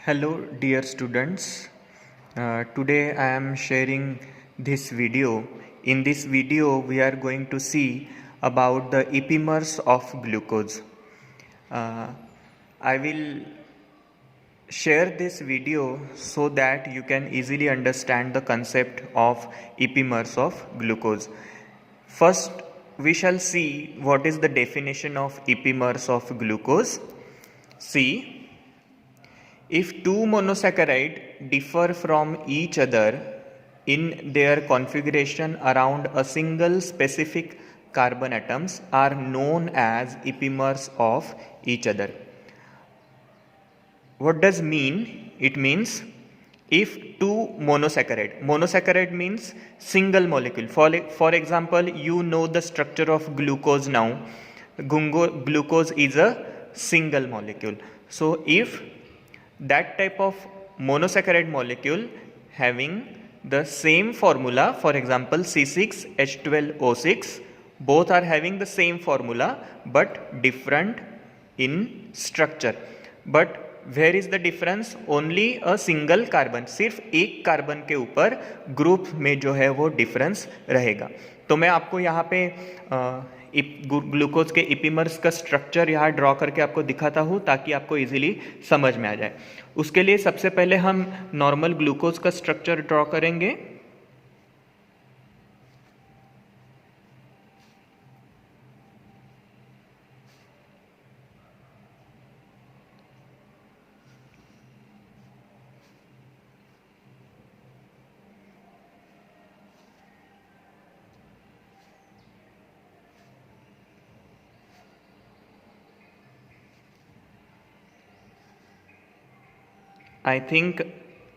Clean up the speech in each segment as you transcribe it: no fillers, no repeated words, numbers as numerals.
Hello dear students. Today I am sharing this video. In this video we are going to see about the epimers of glucose. I will share this video so that you can easily understand the concept of epimers of glucose. First we shall see what is the definition of epimers of glucose. See, if two monosaccharide differ from each other in their configuration around a single specific carbon atoms are known as epimers of each other. What does mean? It means if two monosaccharide means single molecule. For example, you know the structure of glucose now. Glucose is a single molecule. So if that type of monosaccharide molecule having the same formula, for example C6H12O6, both are having the same formula but different in structure. But where is the difference? Only a single carbon, सिर्फ एक carbon के ऊपर group में जो है वो difference रहेगा. तो मैं आपको यहाँ पे ग्लूकोज के इपीमर्स का स्ट्रक्चर यहाँ ड्रॉ करके आपको दिखाता हूँ ताकि आपको इजीली समझ में आ जाए. उसके लिए सबसे पहले हम नॉर्मल ग्लूकोज का स्ट्रक्चर ड्रॉ करेंगे. I think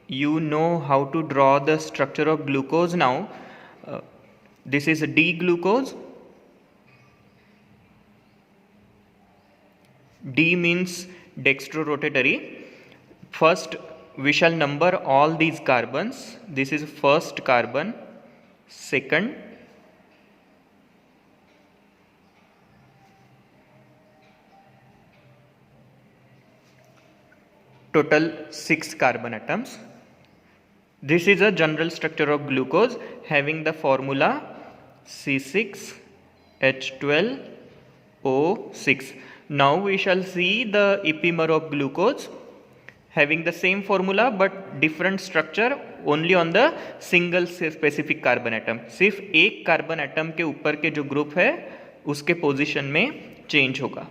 you know how to draw the structure of glucose now. This is D-glucose. D means dextrorotatory. First, we shall number all these carbons. This is first carbon, second, total 6 carbon atoms. This is a general structure of glucose having the formula C6H12O6. Now we shall see the epimer of glucose having the same formula but different structure only on the single specific carbon atom. सिर्फ एक carbon atom के ऊपर के जो group है उसके position में change होगा.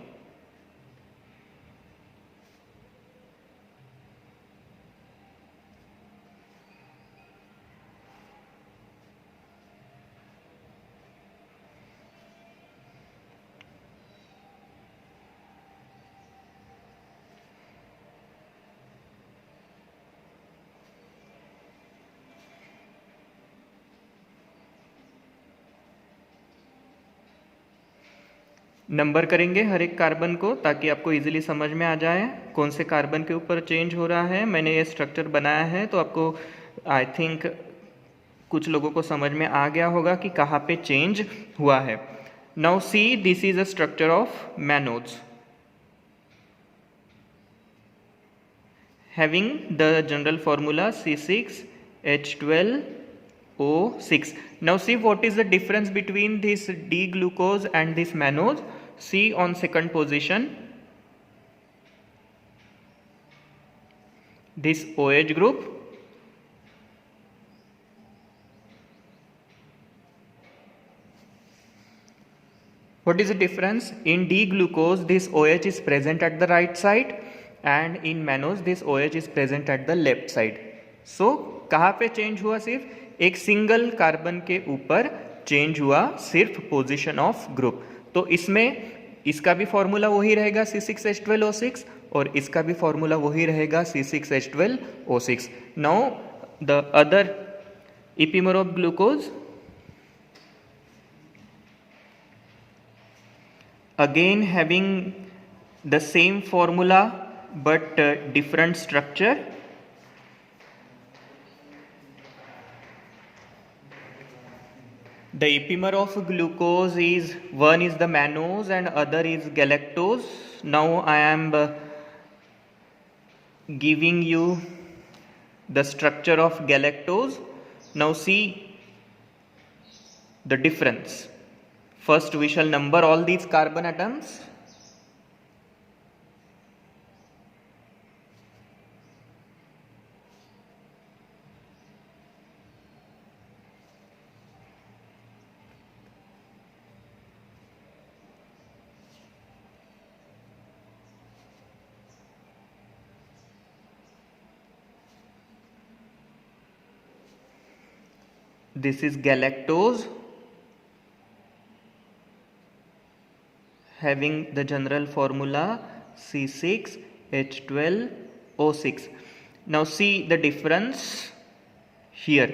नंबर करेंगे हर एक कार्बन को ताकि आपको इजीली समझ में आ जाए कौन से कार्बन के ऊपर चेंज हो रहा है. मैंने ये स्ट्रक्चर बनाया है तो आपको आई थिंक कुछ लोगों को समझ में आ गया होगा कि कहाँ पे चेंज हुआ है. Now see, this is a structure of monoids having the general formula C6H12O6. Now see what is the difference between this D-glucose and this mannose. See on second position, this OH group, what is the difference? In D-glucose this OH is present at the right side and in mannose this OH is present at the left side. So कहाँ पे change हुआ? सिर्फ एक single carbon के ऊपर change हुआ, सिर्फ position of group. तो इसमें इसका भी फॉर्मूला वही रहेगा C6H12O6 और इसका भी फॉर्मूला वही रहेगा C6H12O6. Now the other epimer of glucose, again having the same formula but different structure. The epimer of glucose is, one is the mannose and other is galactose. Now I am giving you the structure of galactose. Now see the difference. First we shall number all these carbon atoms. This is galactose, having the general formula C6H12O6. Now see the difference here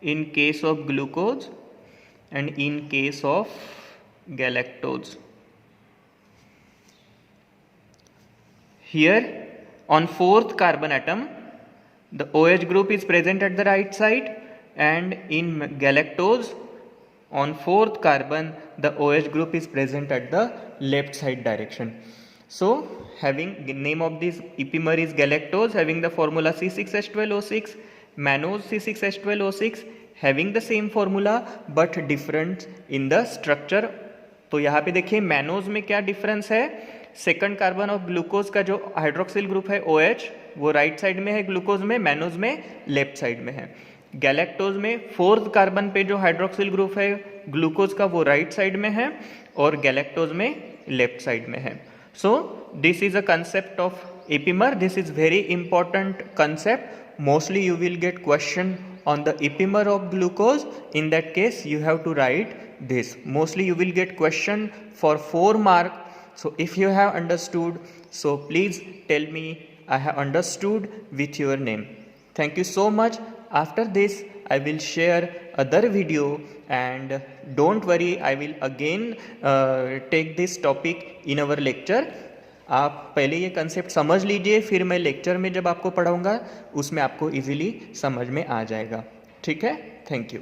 in case of glucose and in case of galactose. Here on fourth carbon atom, the OH group is present at the right side, and in galactose on fourth carbon the OH group is present at the left side direction. So having name of this epimer is galactose, having the formula C6H12O6, mannose C6H12O6, having the same formula but different in the structure. तो यहाँ पे देखिए mannose में क्या difference है, second carbon of glucose का जो hydroxyl group है OH वो राइट साइड में है ग्लूकोज में, मैनोज में लेफ्ट साइड में है. गैलेक्टोज में फोर्थ कार्बन पे जो हाइड्रोक्सिल ग्रुप है ग्लूकोज का वो राइट साइड में है और गैलेक्टोज में लेफ्ट साइड में है. So this is a concept of epimer. This is very important concept. Mostly you will get question on the epimer of glucose. In that case you have to write this. Mostly you will get question for 4 mark. So if you have understood, so please tell me I have understood with your name. Thank you so much. After this I will share other video, and don't worry, I will again take this topic in our lecture. आप पहले ये concept समझ लीजिए, फिर मैं lecture में जब आपको पढ़ाऊँगा उसमें आपको इजीली समझ में आ जाएगा. ठीक है, थैंक यू.